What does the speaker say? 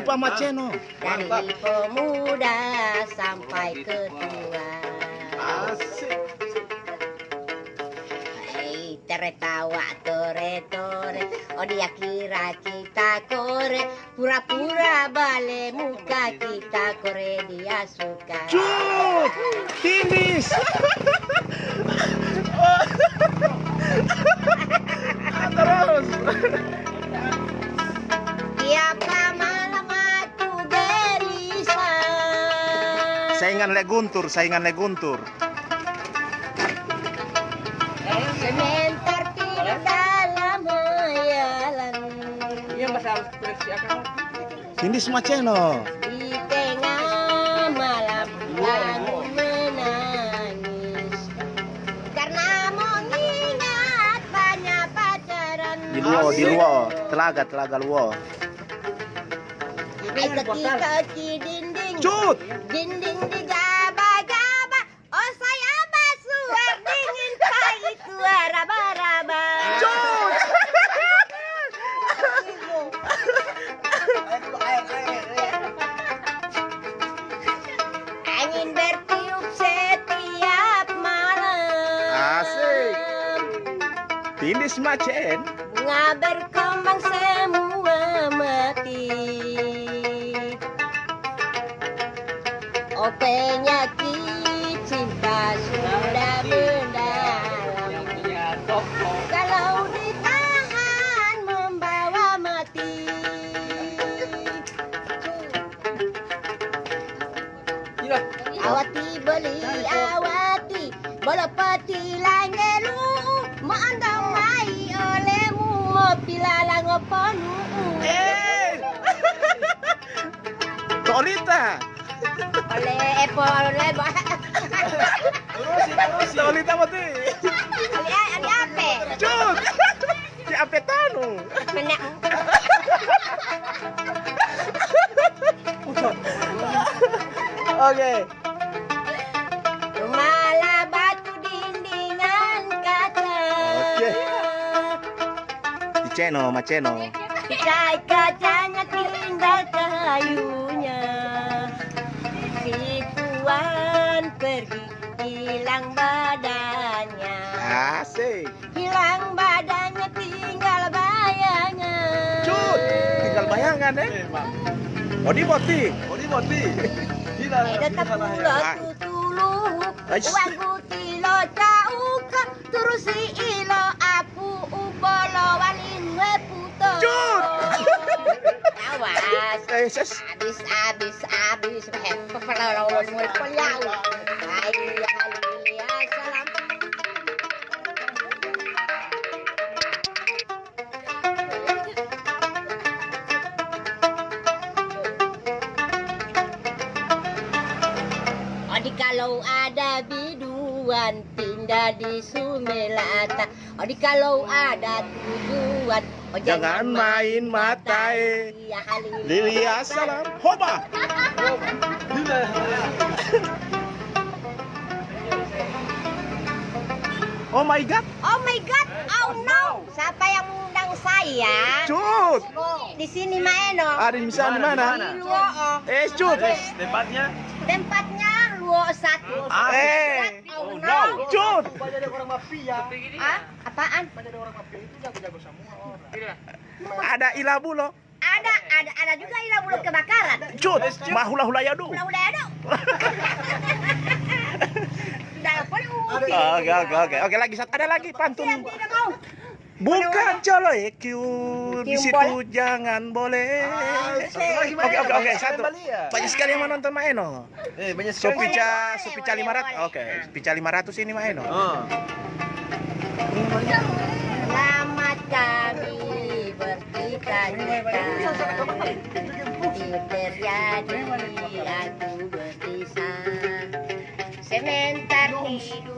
Lupa Maceno. Dari pemuda sampai ke tua. Asik. Hai tertawa tore-tore, oh dia kira kita kore, pura-pura bale muka kita kore dia suka. Cut, finish. Terus. Tiap malam aku gelisah. Saingan Le Guntur. Sementar tidur dalam hayalan. Iya masalah koleksi akan. Finish Maceno. Di tengah malam aku menangis karena mengingat banyak pacaran. Di luar, telaga luar. Kaki dinding, Cut. dinding digaba-gaba. Oh saya basuh dingin pahit raba-raba. Cut. Angin bertiup setiap malam. Asik. Finish Macen. Bunga berkembang semua mati. Oh penyakit cinta sudah mendalam. Kalau ditahan membawa mati. Gila. Awati beli awati, balapati langelu, maandang mai olehmu pilalang panu. Tolita. Oleh oleh Tolita mati. ali ape? Cut. Si Apetano. Penak. Oke. Malah batu dindingan kaca. Oke. Maceno. Kacanya tinggal kayunya. Si tuan pergi hilang badannya. Asik. Hilang badannya tinggal bayangan. Cut. Tinggal bayangan Odi moti. Gila. Eda tapulo tutulu. Wagu tilo cauka. Turusi ilo apu ubolo walin weputo. Cut. Awas. Ses. Abis. Pepelolol mulut peliau. Salam. Odi kalau ada biduan pindah di Sumelata. Odi kalau ada tujuan, oh Jangan main matai. Ya, halil. Lilia salam. Hoba. Gila. Oh my god. Oh my god, oh no. Siapa yang mengundang saya? Cut. Di sini Maeno. Ada di sana di mana? Di Luo. Cut. Tempatnya. Tempatnya Luo 1. Oh no. Cut. Ah, apaan? Ada ilabu loh. Ada juga ilah bulu kebakaran. Cut. Mahula-hula yadu. Udah ada. Dah boleh. Oke, lagi satu. Ada lagi pantun. Tidak mau. Bukan coloy Q di Q situ boleh? jangan boleh. Oke, satu. Banyak sekali yang menonton Maeno. Banyak sekali. Supica 500. Oke, Supica 500 ini Maeno. Selamat kami bercita-cita. Terjadi aku berpisah. Sementar hidup.